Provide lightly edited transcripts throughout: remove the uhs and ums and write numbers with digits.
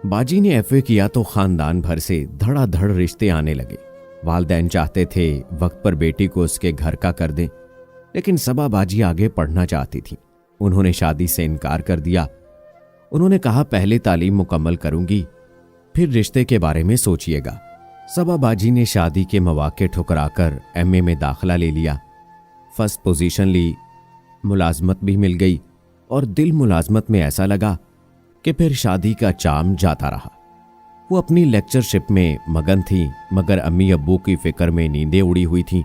बाजी ने एफए किया तो खानदान भर से धड़ाधड़ रिश्ते आने लगे। वालदैन चाहते थे वक्त पर बेटी को उसके घर का कर दें, लेकिन सबा बाजी आगे पढ़ना चाहती थी। उन्होंने शादी से इनकार कर दिया। उन्होंने कहा पहले तालीम मुकम्मल करूंगी, फिर रिश्ते के बारे में सोचिएगा। सबा बाजी ने शादी के मौके ठुकराकर एमए में दाखिला ले लिया। फर्स्ट पोजीशन ली, मुलाजमत भी मिल गई और दिल मुलाजमत में ऐसा लगा कि फिर शादी का चाम जाता रहा। वो अपनी लेक्चरशिप में मगन थी, मगर अम्मी अब्बू की फिक्र में नींदें उड़ी हुई थीं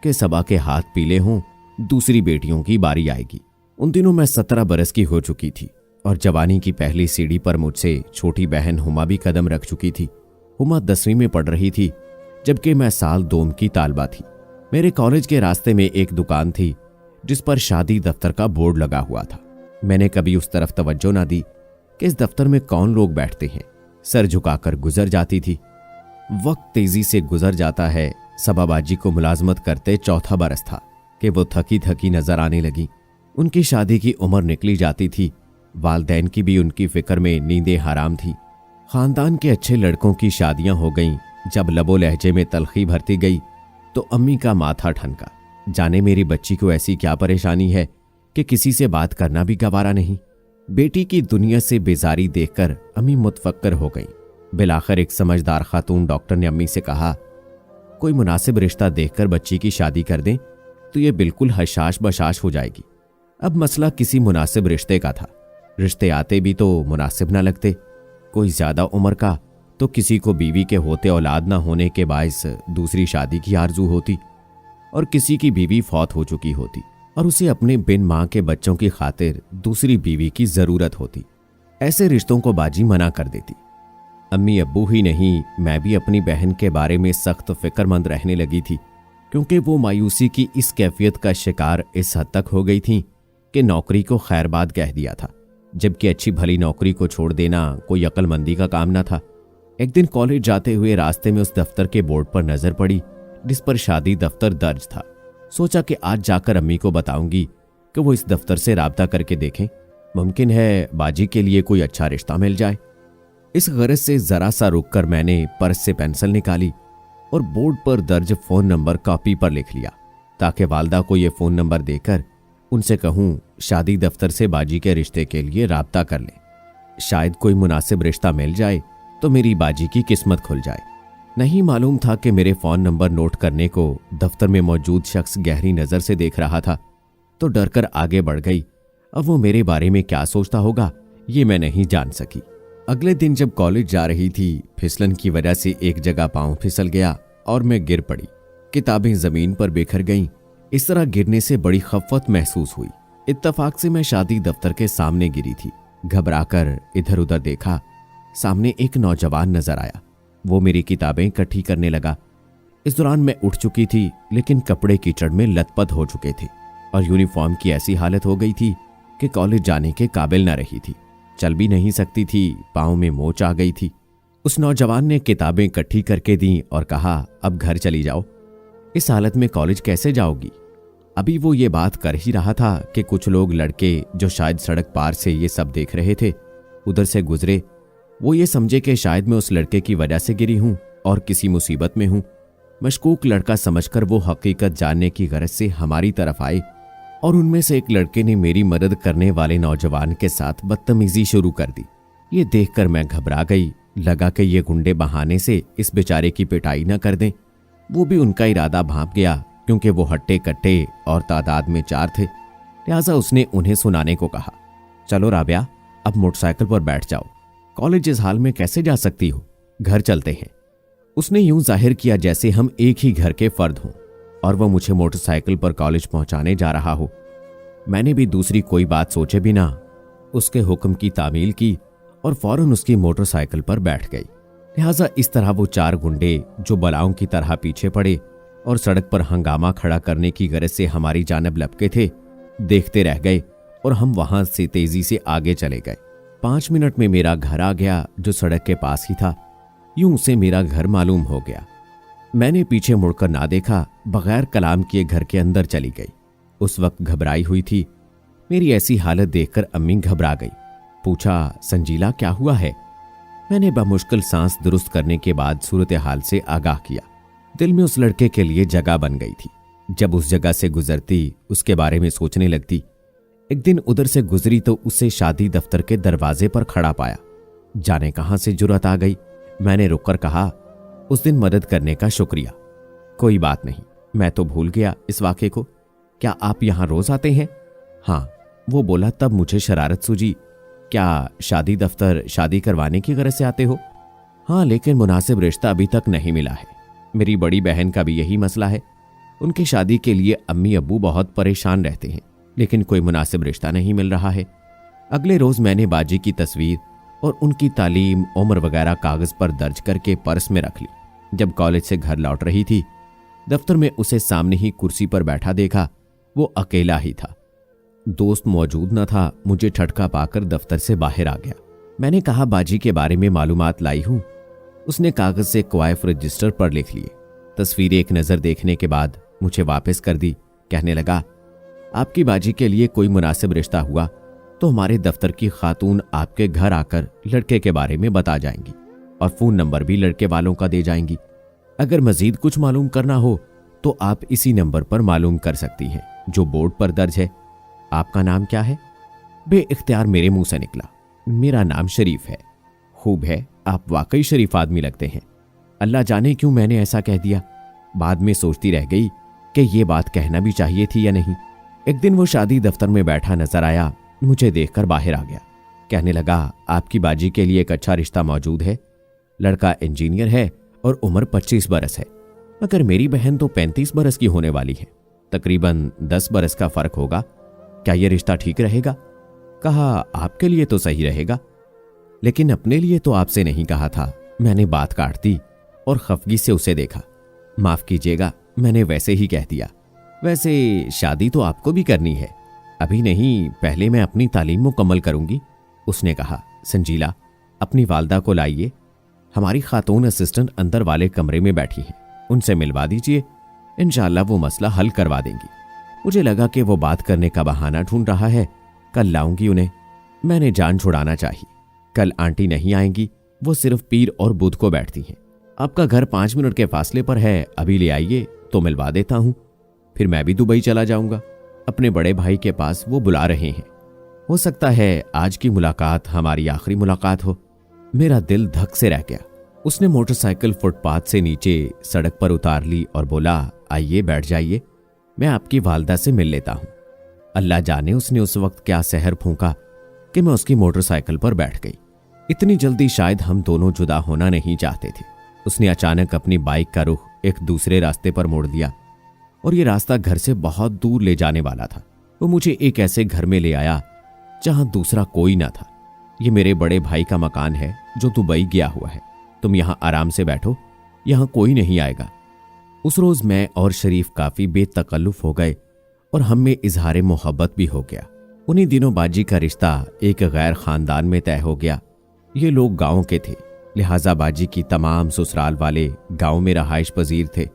कि सबा के हाथ पीले हों, दूसरी बेटियों की बारी आएगी। उन दिनों मैं 17 बरस की हो चुकी थी और जवानी की पहली सीढ़ी पर मुझसे छोटी बहन हुमा भी कदम रख चुकी थी। हुमा 10वीं में पढ़ रही थी, जबकि मैं साल 2 की तालबा थी। मेरे कॉलेज के रास्ते में एक दुकान थी जिस पर शादी दफ्तर का बोर्ड लगा हुआ था। मैंने कभी उस तरफ तवज्जो ना दी कि इस दफ्तर में कौन लोग बैठते हैं। सर झुकाकर गुजर जाती थी। वक्त तेजी से गुजर जाता है। सबा बाजी को मुलाजमत करते 4था बरस था कि वो थकी थकी नजर आने लगी। उनकी शादी की उम्र निकली जाती थी। वालदैन की भी उनकी फिक्र में नींदें हराम थी। खानदान के अच्छे लड़कों की शादियां हो गईं। जब लबो लहजे में तलखी भरती गई तो अम्मी का माथा ठनका। जाने मेरी बच्ची को ऐसी क्या परेशानी है कि किसी से बात करना भी गवारा नहीं। बेटी की दुनिया से बेजारी देखकर अम्मी मुतफक्कर हो गई। बिलाखिर एक समझदार खातून डॉक्टर ने अम्मी से कहा, कोई मुनासिब रिश्ता देखकर बच्ची की शादी कर दें तो ये बिल्कुल हशाश बशाश हो जाएगी। अब मसला किसी मुनासिब रिश्ते का था। रिश्ते आते भी तो मुनासिब ना लगते। कोई ज्यादा उम्र का तो किसी को बीवी के होते औलाद ना होने के बायस दूसरी शादी की आरजू होती, और किसी की बीवी फौत हो चुकी होती और उसे अपने बिन मां के बच्चों की खातिर दूसरी बीवी की जरूरत होती। ऐसे रिश्तों को बाजी मना कर देती। अम्मी अब्बू ही नहीं, मैं भी अपनी बहन के बारे में सख्त फिक्रमंद रहने लगी थी, क्योंकि वो मायूसी की इस कैफियत का शिकार इस हद तक हो गई थी कि नौकरी को खैरबाद कह दिया था, जबकि अच्छी भली नौकरी को छोड़ देना कोई अक्लमंदी का काम न था। एक दिन कॉलेज जाते हुए रास्ते में उस दफ्तर के बोर्ड पर नजर पड़ी जिस पर शादी दफ्तर दर्ज था। सोचा कि आज जाकर अम्मी को बताऊंगी कि वो इस दफ्तर से राब्ता करके देखें, मुमकिन है बाजी के लिए कोई अच्छा रिश्ता मिल जाए। इस गरज से जरा सा रुककर मैंने पर्स से पेंसिल निकाली और बोर्ड पर दर्ज फोन नंबर कॉपी पर लिख लिया, ताकि वालदा को ये फोन नंबर देकर उनसे कहूं शादी दफ्तर से बाजी के रिश्ते के लिए राब्ता कर लें। शायद कोई मुनासिब रिश्ता मिल जाए तो मेरी बाजी की किस्मत खुल जाए। नहीं मालूम था कि मेरे फोन नंबर नोट करने को दफ्तर में मौजूद शख्स गहरी नजर से देख रहा था, तो डरकर आगे बढ़ गई। अब वो मेरे बारे में क्या सोचता होगा ये मैं नहीं जान सकी। अगले दिन जब कॉलेज जा रही थी, फिसलन की वजह से एक जगह पांव फिसल गया और मैं गिर पड़ी। किताबें जमीन पर बिखर गईं। इस तरह गिरने से बड़ी खफ़त महसूस हुई। इत्तफाक से मैं शादी दफ्तर के सामने गिरी थी। घबराकर इधर उधर देखा, सामने एक नौजवान नजर आया। वो मेरी किताबें इकट्ठी करने लगा। इस दौरान मैं उठ चुकी थी, लेकिन कपड़े कीचड़ में लथपथ हो चुके थे और यूनिफॉर्म की ऐसी हालत हो गई थी कि कॉलेज जाने के काबिल न रही थी। चल भी नहीं सकती थी, पाँव में मोच आ गई थी। उस नौजवान ने किताबें इकट्ठी करके दी और कहा, अब घर चली जाओ। इस हालत में कॉलेज कैसे जाओगी? अभी वो ये बात कर ही रहा था कि कुछ लोग लड़के जो शायद सड़क पार से ये सब देख रहे थे उधर से गुजरे। वो ये समझे कि शायद मैं उस लड़के की वजह से गिरी हूं और किसी मुसीबत में हूं। मशकूक लड़का समझकर वो हकीकत जानने की गरज से हमारी तरफ आए और उनमें से एक लड़के ने मेरी मदद करने वाले नौजवान के साथ बदतमीजी शुरू कर दी। ये देखकर मैं घबरा गई। लगा कि ये गुंडे बहाने से इस बेचारे की पिटाई न कर दें। वो भी उनका इरादा भांप गया, क्योंकि वो हट्टे कट्टे और तादाद में 4 थे। लिहाजा उसने उन्हें सुनाने को कहा, चलो राबिया, अब मोटरसाइकिल पर बैठ जाओ। कॉलेज इस हाल में कैसे जा सकती हो? घर चलते हैं। उसने यूं जाहिर किया जैसे हम एक ही घर के फर्द हों और वह मुझे मोटरसाइकिल पर कॉलेज पहुंचाने जा रहा हो। मैंने भी दूसरी कोई बात सोचे बिना उसके हुक्म की तामील की और फौरन उसकी मोटरसाइकिल पर बैठ गई। लिहाजा इस तरह वो 4 गुंडे जो बलाओं की तरह पीछे पड़े और सड़क पर हंगामा खड़ा करने की गरज से हमारी जानब लपके थे, देखते रह गए और हम वहां से तेजी से आगे चले गए। 5 मिनट में मेरा घर आ गया, जो सड़क के पास ही था। यूं उसे मेरा घर मालूम हो गया। मैंने पीछे मुड़कर ना देखा, बगैर कलाम किए घर के अंदर चली गई। उस वक्त घबराई हुई थी। मेरी ऐसी हालत देखकर अम्मी घबरा गई। पूछा, संजीला क्या हुआ है? मैंने बमुश्किल सांस दुरुस्त करने के बाद सूरत हाल से आगाह किया। दिल में उस लड़के के लिए जगह बन गई थी। जब उस जगह से गुजरती उसके बारे में सोचने लगती। एक दिन उधर से गुजरी तो उसे शादी दफ्तर के दरवाजे पर खड़ा पाया। जाने कहां से जुर्रत आ गई। मैंने रुककर कहा, उस दिन मदद करने का शुक्रिया। कोई बात नहीं, मैं तो भूल गया इस वाक़े को। क्या आप यहां रोज आते हैं? हाँ, वो बोला। तब मुझे शरारत सूझी। क्या शादी दफ्तर शादी करवाने की गरज से आते हो? हाँ, लेकिन मुनासिब रिश्ता अभी तक नहीं मिला है। मेरी बड़ी बहन का भी यही मसला है। उनकी शादी के लिए अम्मी अब्बू बहुत परेशान रहते हैं, लेकिन कोई मुनासिब रिश्ता नहीं मिल रहा है। अगले रोज मैंने बाजी की तस्वीर और उनकी तालीम, उम्र वगैरह कागज पर दर्ज करके पर्स में रख ली। जब कॉलेज से घर लौट रही थी, दफ्तर में उसे सामने ही कुर्सी पर बैठा देखा। वो अकेला ही था, दोस्त मौजूद न था। मुझे ठटका पाकर दफ्तर से बाहर आ गया। मैंने कहा, बाजी के बारे में मालूमात लाई हूं। उसने कागज से क्वाइफ रजिस्टर पर लिख लिए। तस्वीर एक नजर देखने के बाद मुझे वापस कर दी। कहने लगा, आपकी बाजी के लिए कोई मुनासिब रिश्ता हुआ तो हमारे दफ्तर की खातून आपके घर आकर लड़के के बारे में बता जाएंगी और फोन नंबर भी लड़के वालों का दे जाएंगी। अगर मजीद कुछ मालूम करना हो तो आप इसी नंबर पर मालूम कर सकती हैं जो बोर्ड पर दर्ज है। आपका नाम क्या है? बे इख्तियार मेरे मुंह से निकला, मेरा नाम शरीफ है। खूब है, आप वाकई शरीफ आदमी लगते हैं। अल्लाह जाने क्यों मैंने ऐसा कह दिया। बाद में सोचती रह गई कि ये बात कहना भी चाहिए थी या नहीं। एक दिन वो शादी दफ्तर में बैठा नजर आया। मुझे देखकर बाहर आ गया। कहने लगा, आपकी बाजी के लिए एक अच्छा रिश्ता मौजूद है। लड़का इंजीनियर है और उम्र 25 बरस है, मगर मेरी बहन तो 35 बरस की होने वाली है। तकरीबन 10 बरस का फर्क होगा। क्या यह रिश्ता ठीक रहेगा? कहा, आपके लिए तो सही रहेगा, लेकिन अपने लिए तो आपसे नहीं कहा था। मैंने बात काट दी और खफगी से उसे देखा। माफ कीजिएगा, मैंने वैसे ही कह दिया। वैसे शादी तो आपको भी करनी है। अभी नहीं, पहले मैं अपनी तालीम मुकम्मल करूंगी। उसने कहा, संजीला, अपनी वालदा को लाइए। हमारी खातून असिस्टेंट अंदर वाले कमरे में बैठी हैं, उनसे मिलवा दीजिए। इंशाअल्लाह वो मसला हल करवा देंगी। मुझे लगा कि वो बात करने का बहाना ढूंढ रहा है। कल लाऊंगी उन्हें। मैंने जान छुड़ाना चाहिए। कल आंटी नहीं आएंगी, वो सिर्फ पीर और बुध को बैठती हैं। आपका घर 5 मिनट के फासले पर है, अभी ले आइए तो मिलवा देता हूं। फिर मैं भी दुबई चला जाऊंगा। अपने बड़े भाई के पास वो बुला रहे हैं। हो सकता है आज की मुलाकात हमारी आखिरी मुलाकात हो। मेरा दिल धक से रह गया। उसने मोटरसाइकिल फुटपाथ से नीचे सड़क पर उतार ली और बोला, आइए बैठ जाइए, मैं आपकी वालदा से मिल लेता हूं। अल्लाह जाने उसने उस वक्त क्या सहर फूंका कि मैं उसकी मोटरसाइकिल पर बैठ गई। इतनी जल्दी शायद हम दोनों जुदा होना नहीं चाहते थे। उसने अचानक अपनी बाइक का रुख एक दूसरे रास्ते पर मोड़ दिया और ये रास्ता घर से बहुत दूर ले जाने वाला था। वो मुझे एक ऐसे घर में ले आया जहां दूसरा कोई ना था। ये मेरे बड़े भाई का मकान है जो दुबई गया हुआ है। तुम यहां आराम से बैठो, यहां कोई नहीं आएगा। उस रोज मैं और शरीफ काफी बेतकल्लुफ हो गए और हम में इजहार मोहब्बत भी हो गया। उन्हीं दिनों बाजी का रिश्ता एक गैर खानदान में तय हो गया। ये लोग गांव के थे, लिहाजा बाजी की तमाम ससुराल वाले गांव में रहाइश पजीर थे।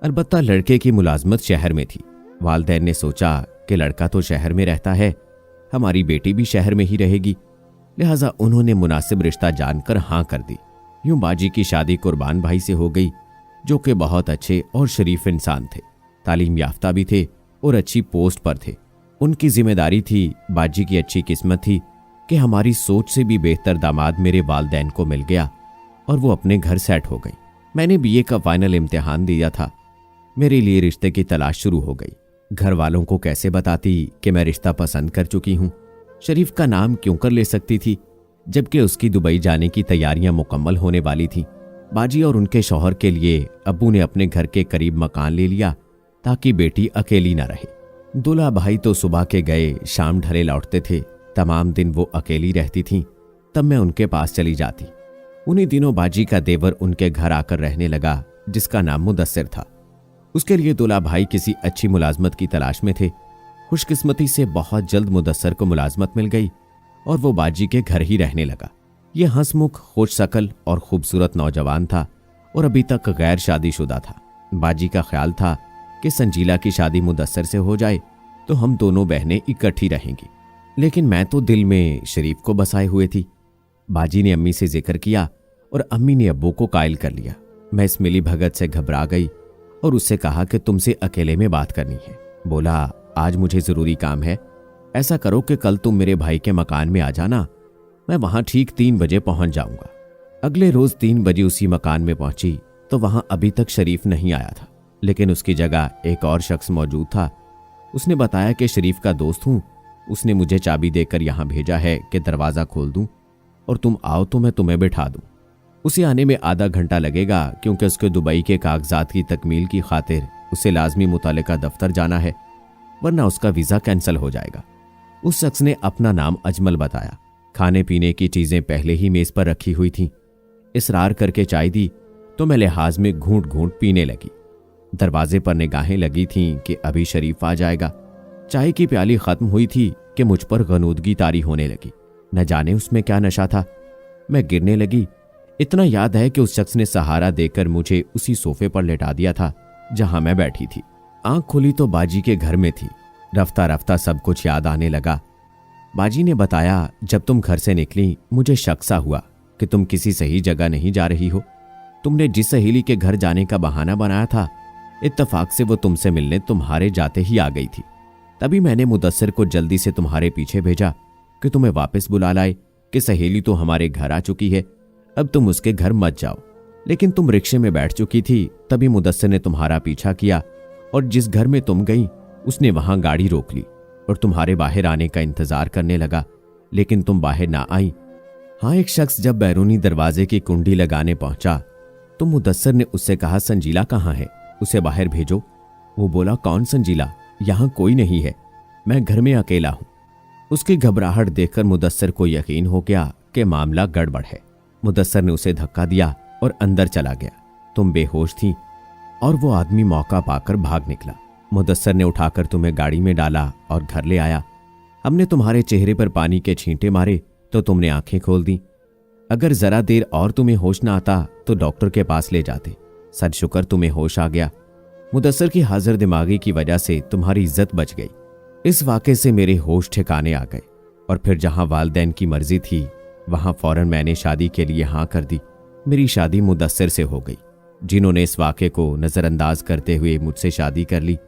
अलबत्ता लड़के की मुलाजमत शहर में थी। वालिदैन ने सोचा कि लड़का तो शहर में रहता है, हमारी बेटी भी शहर में ही रहेगी, लिहाजा उन्होंने मुनासिब रिश्ता जानकर हां कर दी। यूं बाजी की शादी कुर्बान भाई से हो गई, जो कि बहुत अच्छे और शरीफ इंसान थे, तालीम याफ्ता भी थे और अच्छी पोस्ट पर थे। उनकी जिम्मेदारी थी। बाजी की अच्छी किस्मत थी कि हमारी सोच से भी बेहतर दामाद मेरे वालिदैन को मिल गया और वो अपने घर सेट हो गई। मैंने बीए का फाइनल इम्तिहान दिया था। मेरे लिए रिश्ते की तलाश शुरू हो गई। घर वालों को कैसे बताती कि मैं रिश्ता पसंद कर चुकी हूं? शरीफ का नाम क्यों कर ले सकती थी जबकि उसकी दुबई जाने की तैयारियां मुकम्मल होने वाली थी। बाजी और उनके शौहर के लिए अब्बू ने अपने घर के करीब मकान ले लिया ताकि बेटी अकेली ना रहे। दूल्हा भाई तो सुबह के गए, शाम ढले लौटते थे। तमाम दिन वो अकेली रहती थीं, तब मैं उनके पास चली जाती। उन्हीं दिनों बाजी का देवर उनके घर आकर रहने लगा, जिसका नाम मुदस्सिर था। उसके लिए दूल्हा भाई किसी अच्छी मुलाजमत की तलाश में थे। खुशकिस्मती से बहुत जल्द मुदस्सिर को मुलाजमत मिल गई और वो बाजी के घर ही रहने लगा। ये हंसमुख, खुश शकल और खूबसूरत नौजवान था और अभी तक गैर शादीशुदा था। बाजी का ख्याल था कि संजीला की शादी मुदस्सिर से हो जाए तो हम दोनों बहनें इकट्ठी रहेंगी, लेकिन मैं तो दिल में शरीफ को बसाए हुए थी। बाजी ने अम्मी से जिक्र किया और अम्मी ने अब्बू को कायल कर लिया। मैं इस मिली भगत से घबरा गई और उससे कहा कि तुमसे अकेले में बात करनी है। बोला, आज मुझे जरूरी काम है, ऐसा करो कि कल तुम मेरे भाई के मकान में आ जाना, मैं वहां ठीक 3 बजे पहुंच जाऊंगा। अगले रोज 3 बजे उसी मकान में पहुंची तो वहां अभी तक शरीफ नहीं आया था, लेकिन उसकी जगह एक और शख्स मौजूद था। उसने बताया कि शरीफ का दोस्त हूं, उसने मुझे चाबी देकर यहां भेजा है कि दरवाजा खोल दूं और तुम आओ तो मैं तुम्हें बिठा दूं। उसे आने में आधा घंटा लगेगा क्योंकि उसके दुबई के कागजात की तकमील की खातिर उसे लाजमी मुतालिका दफ्तर जाना है, वरना उसका वीजा कैंसिल हो जाएगा। उस शख्स ने अपना नाम अजमल बताया। खाने पीने की चीजें पहले ही मेज पर रखी हुई थीं। इसरार करके चाय दी तो मैं लिहाज में घूंट घूंट पीने लगी। दरवाजे पर निगाहें लगी थीं कि अभी शरीफ आ जाएगा। चाय की प्याली खत्म हुई थी कि मुझ पर गनूदगी तारी होने लगी। न जाने उसमें क्या नशा था, मैं गिरने लगी। इतना याद है कि उस शख्स ने सहारा देकर मुझे उसी सोफे पर लेटा दिया था जहां मैं बैठी थी। आंख खुली तो बाजी के घर में थी। रफ्ता रफ्ता सब कुछ याद आने लगा। बाजी ने बताया, जब तुम घर से निकली मुझे शक सा हुआ कि तुम किसी सही जगह नहीं जा रही हो। तुमने जिस सहेली के घर जाने का बहाना बनाया था, इत्तफाक से वो तुमसे मिलने तुम्हारे जाते ही आ गई थी। तभी मैंने मुदस्सिर को जल्दी से तुम्हारे पीछे भेजा कि तुम्हें वापस बुला लाए कि सहेली तो हमारे घर आ चुकी है, अब तुम उसके घर मत जाओ। लेकिन तुम रिक्शे में बैठ चुकी थी। तभी मुदस्सिर ने तुम्हारा पीछा किया और जिस घर में तुम गई उसने वहां गाड़ी रोक ली और तुम्हारे बाहर आने का इंतजार करने लगा, लेकिन तुम बाहर ना आई। हाँ, एक शख्स जब बैरूनी दरवाजे की कुंडी लगाने पहुंचा तो मुदस्सिर ने उससे कहा, संजीला कहाँ है, उसे बाहर भेजो। वो बोला, कौन संजीला, यहां कोई नहीं है, मैं घर में अकेला हूं। उसकी घबराहट देखकर मुदस्सिर को यकीन हो गया कि मामला गड़बड़ है। मुदस्सिर ने उसे धक्का दिया और अंदर चला गया। तुम बेहोश थी और वो आदमी मौका पाकर भाग निकला। मुदस्सिर ने उठाकर तुम्हें गाड़ी में डाला और घर ले आया। हमने तुम्हारे चेहरे पर पानी के छींटे मारे तो तुमने आंखें खोल दी। अगर जरा देर और तुम्हें होश ना आता तो डॉक्टर के पास ले जाते। सद शुक्र तुम्हें होश आ गया। मुदस्सिर की हाजिर दिमागी की वजह से तुम्हारी इज्जत बच गई। इस वाक़े से मेरे होश ठिकाने आ गए और फिर जहां वालिदैन की मर्जी थी वहां फौरन मैंने शादी के लिए हाँ कर दी। मेरी शादी मुदस्सिर से हो गई, जिन्होंने इस वाक़े को नज़रअंदाज करते हुए मुझसे शादी कर ली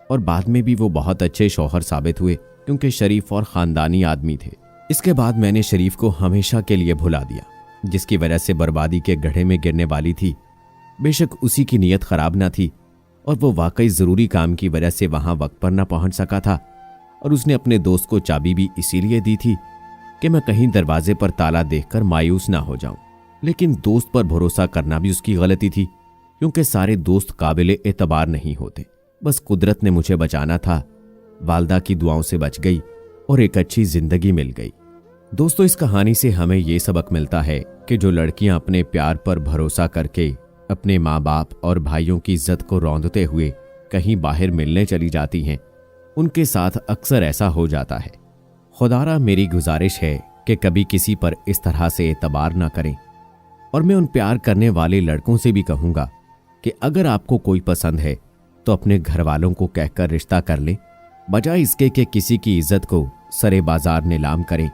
और बाद में भी वो बहुत अच्छे शौहर साबित हुए क्योंकि शरीफ और ख़ानदानी आदमी थे। इसके बाद मैंने शरीफ को हमेशा के लिए भुला दिया, जिसकी वजह से बर्बादी के गड्ढे में गिरने वाली थी। बेशक उसी की नीयत खराब ना थी और वो वाकई ज़रूरी काम की वजह से वहां वक्त पर ना पहुंच सका था, और उसने अपने दोस्त को चाबी भी इसीलिए दी थी कि मैं कहीं दरवाजे पर ताला देखकर मायूस ना हो जाऊं। लेकिन दोस्त पर भरोसा करना भी उसकी गलती थी, क्योंकि सारे दोस्त काबिल एतबार नहीं होते। बस कुदरत ने मुझे बचाना था। वालदा की दुआओं से बच गई और एक अच्छी जिंदगी मिल गई। दोस्तों, इस कहानी से हमें ये सबक मिलता है कि जो लड़कियां अपने प्यार पर भरोसा करके अपने माँ बाप और भाइयों की इज्जत को रौंदते हुए कहीं बाहर मिलने चली जाती हैं, उनके साथ अक्सर ऐसा हो जाता है। खुदारा मेरी गुजारिश है कि कभी किसी पर इस तरह से एतबार ना करें। और मैं उन प्यार करने वाले लड़कों से भी कहूँगा कि अगर आपको कोई पसंद है तो अपने घर वालों को कहकर रिश्ता कर लें, बजाय इसके कि किसी की इज्जत को सरे बाजार नीलाम करें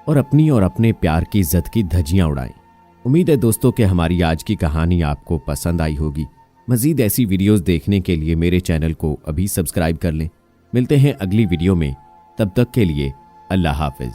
और अपने प्यार की इज्जत की धज्जियां उड़ाएं। उम्मीद है दोस्तों कि हमारी आज की कहानी आपको पसंद आई होगी। मजीद ऐसी वीडियोस देखने के लिए मेरे चैनल को अभी सब्सक्राइब कर लें। मिलते हैं अगली वीडियो में, तब तक के लिए अल्लाह हाफिज।